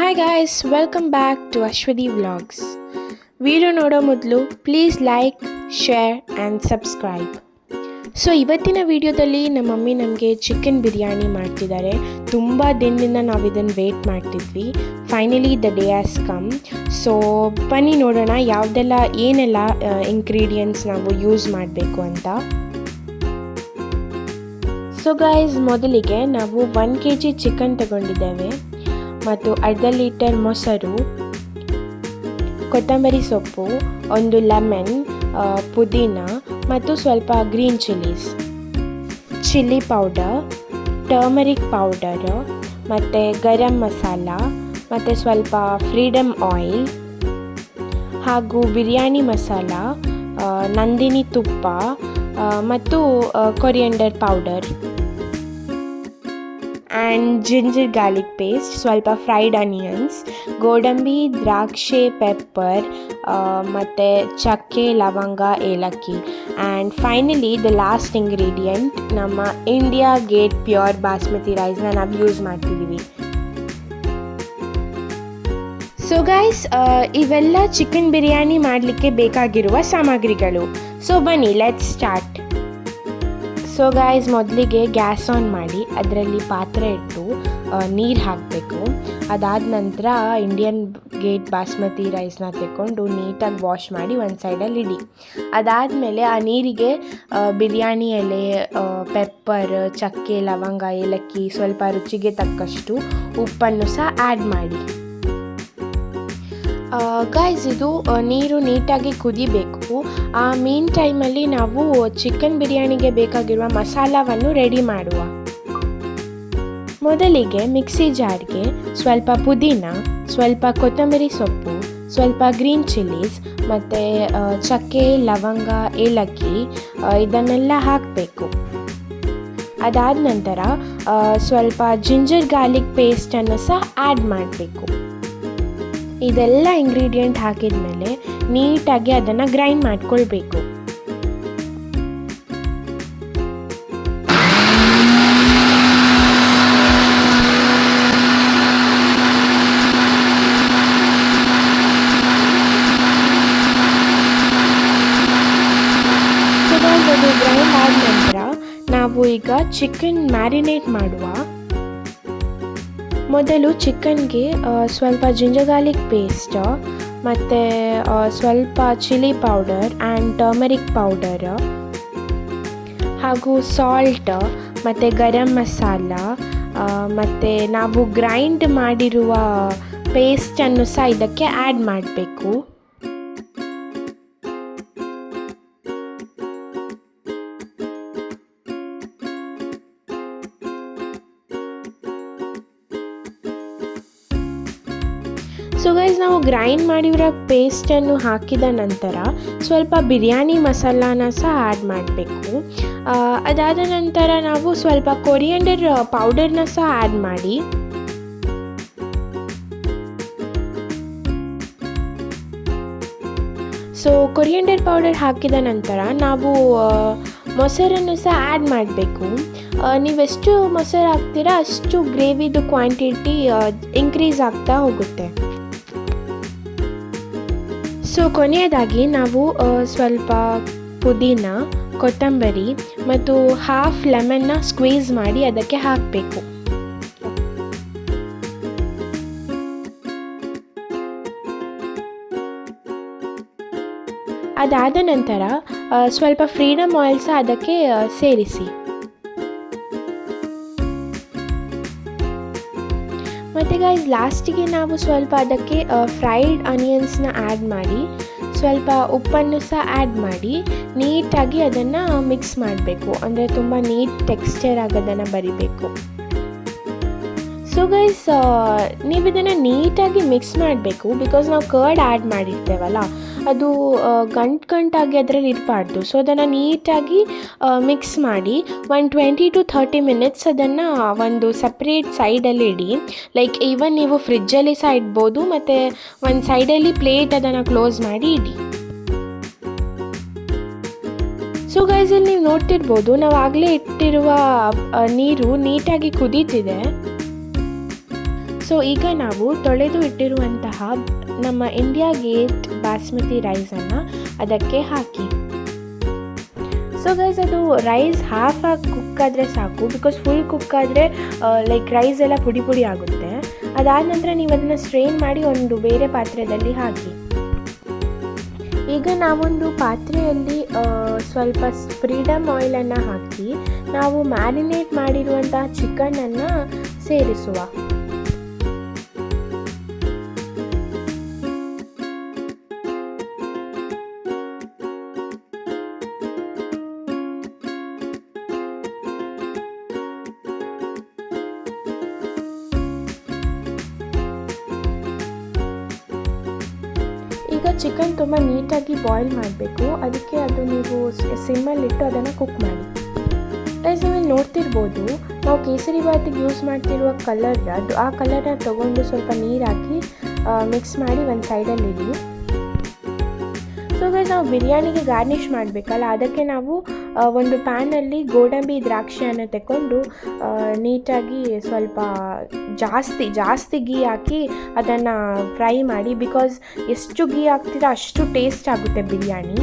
Hi guys, welcome back to Ashwathi vlogs. Video ನೋಡೋ ಮೊದಲು please like, share and subscribe. So ಇವತ್ತಿನ ವಿಡಿಯೋದಲ್ಲಿ ನಮ್ಮ ಮಮ್ಮಿ ನಮಗೆ ಚಿಕನ್ ಬಿರಿಯಾನಿ ಮಾಡ್ತಿದ್ದಾರೆ. ತುಂಬ ದಿನದಿಂದ ನಾವು ಇದನ್ನು ವೇಟ್ ಮಾಡ್ತಿದ್ವಿ. Finally the day has come. So ಬನ್ನಿ ನೋಡೋಣ ಏನೆಲ್ಲ ಇಂಗ್ರೀಡಿಯೆಂಟ್ಸ್ ನಾವು ಯೂಸ್ ಮಾಡಬೇಕು ಅಂತ. ಸೊ ಗೈಸ್, ಮೊದಲಿಗೆ ನಾವು 1 kg ಚಿಕನ್ ತಗೊಂಡಿದ್ದೇವೆ ಮತ್ತು ಅರ್ಧ ಲೀಟರ್ ಮೊಸರು, ಕೊತ್ತಂಬರಿ ಸೊಪ್ಪು, ಒಂದು ಲೆಮನ್, ಪುದೀನ ಮತ್ತು ಸ್ವಲ್ಪ green chilli powder, turmeric powder ಮತ್ತು ಗರಂ ಮಸಾಲ ಮತ್ತು ಸ್ವಲ್ಪ ಫ್ರೀಡಮ್ ಆಯಿಲ್ ಹಾಗೂ ಬಿರಿಯಾನಿ ಮಸಾಲ, ನಂದಿನಿ ತುಪ್ಪ ಮತ್ತು coriander powder and ginger garlic paste, ಸ್ವಲ್ಪ ಫ್ರೈಡ್ ಆನಿಯನ್ಸ್, ಗೋಡಂಬಿ, ದ್ರಾಕ್ಷಿ, ಪೆಪ್ಪರ್ ಮತ್ತು ಚಕ್ಕೆ, ಲವಂಗ, ಏಲಕ್ಕಿ and finally the last ingredient ನಮ್ಮ ಇಂಡಿಯಾ ಗೇಟ್ ಪ್ಯೂರ್ ಬಾಸ್ಮತಿ ರೈಸ್ನ ನಾವು ಯೂಸ್ ಮಾಡ್ತಿದ್ದೀವಿ. ಸೊ ಗೈಸ್, ಇವೆಲ್ಲ ಚಿಕನ್ ಬಿರಿಯಾನಿ ಮಾಡಲಿಕ್ಕೆ ಬೇಕಾಗಿರುವ ಸಾಮಗ್ರಿಗಳು. ಸೊ ಬನ್ನಿ, ಲೆಟ್ಸ್ ಸ್ಟಾರ್ಟ್. ಸೊ ಗೈಸ್, ಮೊದಲಿಗೆ ಗ್ಯಾಸ್ ಆನ್ ಮಾಡಿ ಅದರಲ್ಲಿ ಪಾತ್ರೆ ಇಟ್ಟು ನೀರು ಹಾಕಬೇಕು. ಅದಾದ ನಂತರ ಇಂಡಿಯನ್ ಗೇಟ್ ಬಾಸ್ಮತಿ ರೈಸ್ನ ತೆಕ್ಕೊಂಡು ನೀಟಾಗಿ ವಾಶ್ ಮಾಡಿ ಒಂದು ಸೈಡಲ್ಲಿ ಇಡಿ. ಅದಾದಮೇಲೆ ಆ ನೀರಿಗೆ ಬಿರಿಯಾನಿ ಎಲೆ, ಪೆಪ್ಪರ್, ಚಕ್ಕೆ, ಲವಂಗ, ಏಲಕ್ಕಿ, ಸ್ವಲ್ಪ ರುಚಿಗೆ ತಕ್ಕಷ್ಟು ಉಪ್ಪನ್ನು ಸಹ ಆ್ಯಡ್ ಮಾಡಿ. ಗೈಸ್, ಇದು ನೀರು ನೀಟಾಗಿ ಕುದಿಬೇಕು. ಆ ಮೀನ್ ಟೈಮಲ್ಲಿ ನಾವು ಚಿಕನ್ ಬಿರಿಯಾನಿಗೆ ಬೇಕಾಗಿರುವ ಮಸಾಲವನ್ನು ರೆಡಿ ಮಾಡುವ. ಮೊದಲಿಗೆ ಮಿಕ್ಸಿ ಜಾರ್ಗೆ ಸ್ವಲ್ಪ ಪುದೀನ, ಸ್ವಲ್ಪ ಕೊತ್ತಂಬರಿ ಸೊಪ್ಪು, ಸ್ವಲ್ಪ ಗ್ರೀನ್ ಚಿಲ್ಲೀಸ್ ಮತ್ತು ಚಕ್ಕೆ, ಲವಂಗ, ಏಲಕ್ಕಿ ಇದನ್ನೆಲ್ಲ ಹಾಕಬೇಕು. ಅದಾದ ನಂತರ ಸ್ವಲ್ಪ ಜಿಂಜರ್ ಗಾರ್ಲಿಕ್ ಪೇಸ್ಟನ್ನು ಸಹ ಆ್ಯಡ್ ಮಾಡಬೇಕು. ಇದೆಲ್ಲ ಇಂಗ್ರೀಡಿಯೆಂಟ್ ಹಾಕಿದ ಮೇಲೆ ನೀಟಾಗಿ ಅದನ್ನು ಗ್ರೈಂಡ್ ಮಾಡ್ಕೊಳ್ಬೇಕು. ಅದು ಗ್ರೈಂಡ್ ಆದ ನಂತರ ನಾವು ಈಗ ಚಿಕನ್ ಮ್ಯಾರಿನೇಟ್ ಮಾಡುವ. ಮೊದಲು ಚಿಕನ್ಗೆ ಸ್ವಲ್ಪ ಜಿಂಜರ್ ಗಾರ್ಲಿಕ್ ಪೇಸ್ಟ್ ಮತ್ತು ಸ್ವಲ್ಪ chilli powder and turmeric powder ಹಾಗೂ ಸಾಲ್ಟ್ ಮತ್ತು ಗರಂ ಮಸಾಲ ಮತ್ತು ನಾವು ಗ್ರೈಂಡ್ ಮಾಡಿರುವ ಪೇಸ್ಟನ್ನು ಸಹ ಇದಕ್ಕೆ ಆ್ಯಡ್ ಮಾಡಬೇಕು. ಸೊ ಗೈಸ್, ನಾವು ಗ್ರೈಂಡ್ ಮಾಡಿರೋ ಪೇಸ್ಟನ್ನು ಹಾಕಿದ ನಂತರ ಸ್ವಲ್ಪ ಬಿರಿಯಾನಿ ಮಸಾಲಾನ ಸಹ ಆ್ಯಡ್ ಮಾಡಬೇಕು. ಅದಾದ ನಂತರ ನಾವು ಸ್ವಲ್ಪ ಕೊರಿಯಂಡರ್ ಪೌಡರ್ನ ಸಹ ಆ್ಯಡ್ ಮಾಡಿ. ಸೊ ಕೊರಿಯಂಡರ್ ಪೌಡರ್ ಹಾಕಿದ ನಂತರ ನಾವು ಮೊಸರನ್ನು ಸಹ ಆ್ಯಡ್ ಮಾಡಬೇಕು. ನೀವೆಷ್ಟು ಮೊಸರು ಹಾಕ್ತೀರಾ ಅಷ್ಟು ಗ್ರೇವಿದು ಕ್ವಾಂಟಿಟಿ ಇನ್ಕ್ರೀಸ್ ಆಗ್ತಾ ಹೋಗುತ್ತೆ. ಸೊ ಕೊನೆಯದಾಗಿ ನಾವು ಸ್ವಲ್ಪ ಪುದೀನ, ಕೊತ್ತಂಬರಿ ಮತ್ತು ಹಾಫ್ ಲೆಮನ್ನ ಸ್ಕ್ವೀಸ್ ಮಾಡಿ ಅದಕ್ಕೆ ಹಾಕಬೇಕು. ಅದಾದ ನಂತರ ಸ್ವಲ್ಪ ಫ್ರೀಡಮ್ ಆಯಿಲ್ ಸಹ ಅದಕ್ಕೆ ಸೇರಿಸಿ. ಮತ್ತು ಗೈಸ್, ಲಾಸ್ಟಿಗೆ ನಾವು ಸ್ವಲ್ಪ ಅದಕ್ಕೆ ಫ್ರೈಡ್ ಆನಿಯನ್ಸ್ನ ಆ್ಯಡ್ ಮಾಡಿ ಸ್ವಲ್ಪ ಉಪ್ಪನ್ನು ಸಹ ಆ್ಯಡ್ ಮಾಡಿ ನೀಟಾಗಿ ಅದನ್ನು ಮಿಕ್ಸ್ ಮಾಡಬೇಕು. ಅಂದರೆ ತುಂಬ ನೀಟ್ ಟೆಕ್ಸ್ಚರ್ ಆಗೋದನ್ನು ಬರಿಬೇಕು. ಸೊ ಗೈಸ್, ನೀವು ಇದನ್ನು ನೀಟಾಗಿ ಮಿಕ್ಸ್ ಮಾಡಬೇಕು. ಬಿಕಾಸ್ ನಾವು ಕರ್ಡ್ ಆ್ಯಡ್ ಮಾಡಿರ್ತೇವಲ್ಲ, ಅದು ಗಂಟಾಗಿ ಅದರಲ್ಲಿ ಇರಬಾರ್ದು. ಸೊ ಅದನ್ನು ನೀಟಾಗಿ ಮಿಕ್ಸ್ ಮಾಡಿ 20 to 30 minutes ಅದನ್ನು ಒಂದು ಸಪ್ರೇಟ್ ಸೈಡಲ್ಲಿ ಇಡಿ. ಲೈಕ್ ಈವನ್ ನೀವು ಫ್ರಿಜ್ಜಲ್ಲಿ ಸಹ ಇಡ್ಬೋದು ಮತ್ತು ಒಂದು ಸೈಡಲ್ಲಿ ಪ್ಲೇಟ್ ಅದನ್ನು ಕ್ಲೋಸ್ ಮಾಡಿ ಇಡಿ. ಸೊ ಗೈಸ್, ಇಲ್ಲಿ ನೀವು ನೋಡ್ತಿರ್ಬೋದು, ನಾವು ಆಗಲೇ ಇಟ್ಟಿರುವ ನೀರು ನೀಟಾಗಿ ಕುದೀತಿದೆ. ಸೊ ಈಗ ನಾವು ತೊಳೆದು ಇಟ್ಟಿರುವಂತಹ ನಮ್ಮ ಇಂಡಿಯಾ ಗೇಟ್ ಬಾಸ್ಮತಿ ರೈಸನ್ನು ಅದಕ್ಕೆ ಹಾಕಿ. ಸೊ ಗೈಸ್, ಅದು ರೈಸ್ ಹಾಫ್ ಆಗಿ ಕುಕ್ ಆದರೆ ಸಾಕು, ಬಿಕಾಸ್ ಫುಲ್ ಕುಕ್ ಆದರೆ ಲೈಕ್ ರೈಸ್ ಎಲ್ಲ ಪುಡಿ ಪುಡಿ ಆಗುತ್ತೆ. ಅದಾದ ನಂತರ ನೀವು ಅದನ್ನು ಸ್ಟ್ರೈನ್ ಮಾಡಿ ಒಂದು ಬೇರೆ ಪಾತ್ರೆಯಲ್ಲಿ ಹಾಕಿ. ಈಗ ನಾವೊಂದು ಪಾತ್ರೆಯಲ್ಲಿ ಸ್ವಲ್ಪ ಫ್ರೀಡಮ್ ಆಯಿಲನ್ನು ಹಾಕಿ ನಾವು ಮ್ಯಾರಿನೇಟ್ ಮಾಡಿರುವಂತಹ ಚಿಕನನ್ನು ಸೇರಿಸುವ. ಈಗ ಚಿಕನ್ ತುಂಬ ನೀಟಾಗಿ ಬಾಯ್ಲ್ ಮಾಡಬೇಕು. ಅದಕ್ಕೆ ಅದು ನೀವು ಸಿಮ್ಮಲ್ಲಿಟ್ಟು ಅದನ್ನು ಕುಕ್ ಮಾಡಿ. ಗೈಸ್, ನೀವು ನೋಡ್ತಿರ್ಬೋದು, ನಾವು ಕೇಸರಿ ಬಾತಿಗೆ ಯೂಸ್ ಮಾಡ್ತಿರುವ ಕಲರ್, ಅದು ಆ ಕಲರ್ನ ತೊಗೊಂಡು ಸ್ವಲ್ಪ ನೀರು ಹಾಕಿ ಮಿಕ್ಸ್ ಮಾಡಿ ಒಂದು ಸೈಡಲ್ಲಿ ಇಡಿ. ಸೊ ಗೈಸ್, ನಾವು ಬಿರಿಯಾನಿಗೆ ಗಾರ್ನಿಷ್ ಮಾಡಬೇಕಲ್ಲ, ಅದಕ್ಕೆ ನಾವು ಒಂದು ಪ್ಯಾನಲ್ಲಿ ಗೋಡಂಬಿ ದ್ರಾಕ್ಷಿಯನ್ನು ತಗೊಂಡು ನೀಟಾಗಿ ಸ್ವಲ್ಪ ಜಾಸ್ತಿ ಗೀ ಹಾಕಿ ಅದನ್ನು ಫ್ರೈ ಮಾಡಿ. ಬಿಕಾಸ್ ಎಷ್ಟು ಗೀ ಹಾಕ್ತೀರೋ ಅಷ್ಟು ಟೇಸ್ಟ್ ಆಗುತ್ತೆ ಬಿರಿಯಾನಿ.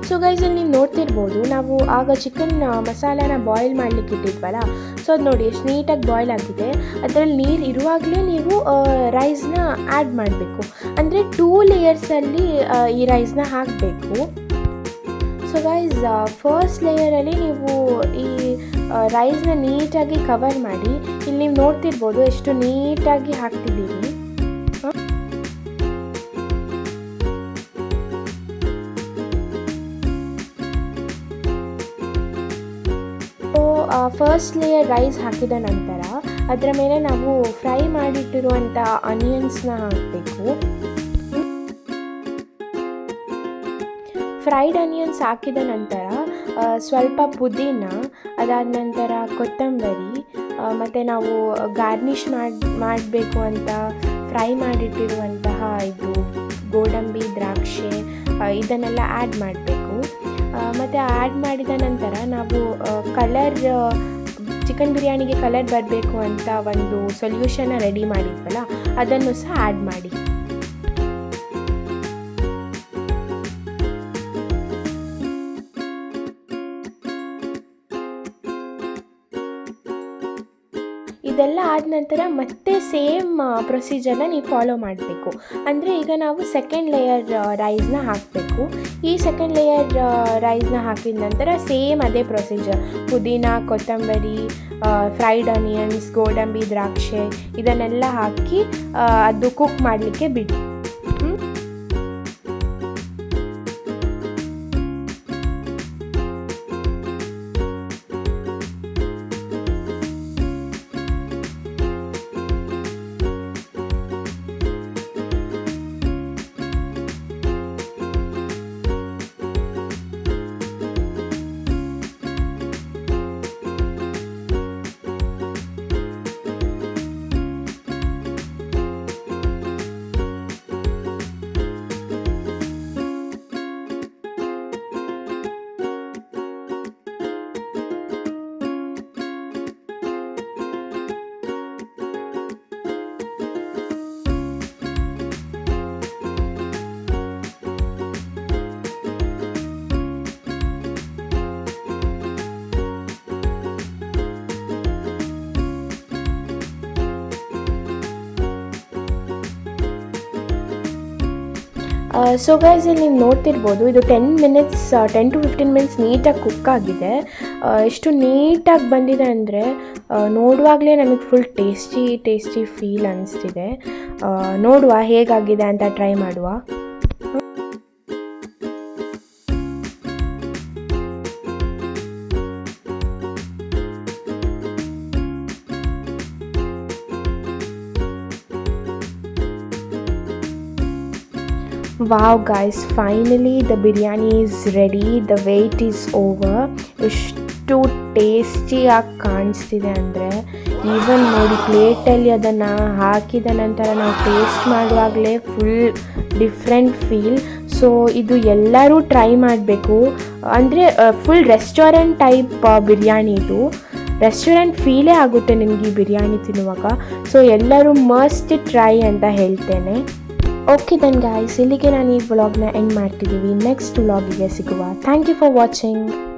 ಸೊ ಗೈಸ್, ಇಲ್ಲಿ ನೀವು ನೋಡ್ತಿರ್ಬೋದು, ನಾವು ಆಗ ಚಿಕನ್ ಮಸಾಲಾನ ಬಾಯ್ಲ್ ಮಾಡಲಿಕ್ಕೆ ಇಟ್ಟಿದ್ವಲ್ಲ, ಸೊ ಅದು ನೋಡಿ ಎಷ್ಟು ನೀಟಾಗಿ ಬಾಯ್ಲ್ ಆಗಿದೆ. ಅದರಲ್ಲಿ ನೀರು ಇರುವಾಗಲೇ ನೀವು ರೈಸ್ನ ಆ್ಯಡ್ ಮಾಡಬೇಕು. ಅಂದರೆ 2 ಲೇಯರ್ಸಲ್ಲಿ ಈ ರೈಸ್ನ ಹಾಕಬೇಕು. ಸೊ ಗೈಸ್, ಫಸ್ಟ್ ಲೇಯರಲ್ಲಿ ನೀವು ಈ ರೈಸ್ನ ನೀಟಾಗಿ ಕವರ್ ಮಾಡಿ. ಇಲ್ಲಿ ನೀವು ನೋಡ್ತಿರ್ಬೋದು ಎಷ್ಟು ನೀಟಾಗಿ ಹಾಕ್ತಿದ್ದೀವಿ. ಫಸ್ಟ್ ಲೇಯರ್ ರೈಸ್ ಹಾಕಿದ ನಂತರ ಅದರ ಮೇಲೆ ನಾವು ಫ್ರೈ ಮಾಡಿಟ್ಟಿರುವಂಥ ಆನಿಯನ್ಸ್ನ ಹಾಕಬೇಕು. ಫ್ರೈಡ್ ಆನಿಯನ್ಸ್ ಹಾಕಿದ ನಂತರ ಸ್ವಲ್ಪ ಪುದೀನ, ಅದಾದ ನಂತರ ಕೊತ್ತಂಬರಿ, ಮತ್ತು ನಾವು ಗಾರ್ನಿಷ್ ಮಾಡಬೇಕು ಅಂತ ಫ್ರೈ ಮಾಡಿಟ್ಟಿರುವಂತಹ ಇದು ಗೋಡಂಬಿ ದ್ರಾಕ್ಷಿ ಇದನ್ನೆಲ್ಲ ಆ್ಯಡ್ ಮಾಡಬೇಕು. ಮತ್ತು ಆ್ಯಡ್ ಮಾಡಿದ ನಂತರ ನಾವು ಚಿಕನ್ ಬಿರಿಯಾನಿಗೆ ಕಲರ್ ಬರಬೇಕು ಅಂತ ಒಂದು ಸೊಲ್ಯೂಷನ್ನ ರೆಡಿ ಮಾಡಿದ್ವಲ್ಲ, ಅದನ್ನು ಸಹ ಆ್ಯಡ್ ಮಾಡಿ. ಇದೆಲ್ಲ ಆದ ನಂತರ ಮತ್ತೆ ಸೇಮ್ ಪ್ರೊಸೀಜರ್ನ ನೀವು ಫಾಲೋ ಮಾಡಬೇಕು. ಅಂದರೆ ಈಗ ನಾವು ಸೆಕೆಂಡ್ ಲೇಯರ್ ರೈಸ್ನ ಹಾಕಬೇಕು. ಈ ಸೆಕೆಂಡ್ ಲೇಯರ್ ರೈಸ್ನ ಹಾಕಿದ ನಂತರ ಸೇಮ್ ಅದೇ ಪ್ರೊಸೀಜರ್, ಪುದೀನ, ಕೊತ್ತಂಬರಿ, ಫ್ರೈಡ್ ಆನಿಯನ್ಸ್, ಗೋಡಂಬಿ ದ್ರಾಕ್ಷಿ ಇದನ್ನೆಲ್ಲ ಹಾಕಿ ಅದು ಕುಕ್ ಮಾಡಲಿಕ್ಕೆ ಬಿಡಿ. ಸೊ ಗೈಸ್, ಇಲ್ಲಿ ನೀವು ನೋಡ್ತಿರ್ಬೋದು, ಇದು 10 to 15 ಮಿನಿಟ್ಸ್ ನೀಟಾಗಿ ಕುಕ್ ಆಗಿದೆ. ಎಷ್ಟು ನೀಟಾಗಿ ಬಂದಿದೆ ಅಂದರೆ ನೋಡುವಾಗಲೇ ನಮಗೆ ಫುಲ್ ಟೇಸ್ಟಿ ಫೀಲ್ ಅನಿಸ್ತಿದೆ. ನೋಡುವ ಹೇಗಾಗಿದೆ ಅಂತ ಟ್ರೈ ಮಾಡುವ. Wow guys, finally the biryani is ready. The wait is over. ಎಷ್ಟು ಟೇಸ್ಟಿಯಾಗಿ ಕಾಣಿಸ್ತಿದೆ ಅಂದರೆ, ಈವನ್ ನೋಡಿ ಪ್ಲೇಟಲ್ಲಿ ಅದನ್ನು ಹಾಕಿದ ನಂತರ ನಾವು ಟೇಸ್ಟ್ ಮಾಡುವಾಗಲೇ ಫುಲ್ ಡಿಫ್ರೆಂಟ್ ಫೀಲ್. ಸೊ ಇದು ಎಲ್ಲರೂ ಟ್ರೈ ಮಾಡಬೇಕು. ಅಂದರೆ ಫುಲ್ ರೆಸ್ಟೋರೆಂಟ್ ಟೈಪ್ ಬಿರಿಯಾನಿ ಇದು. ರೆಸ್ಟೋರೆಂಟ್ ಫೀಲೇ ಆಗುತ್ತೆ ನಿಮಗೆ ಈ ಬಿರಿಯಾನಿ ತಿನ್ನುವಾಗ. ಸೊ ಎಲ್ಲರೂ ಮಸ್ಟ್ ಟ್ರೈ ಅಂತ ಹೇಳ್ತೇನೆ. ಓಕೆ ದೆನ್ ಗಾಯ್ಸ್, ಇಲ್ಲಿಗೆ ನಾನು ಈ ವ್ಲಾಗ್ನ ಎಂಡ್ ಮಾಡ್ತಿದ್ದೀವಿ. ನೆಕ್ಸ್ಟ್ ವ್ಲಾಗಿಗೆ ಸಿಗುವ. Thank you for watching.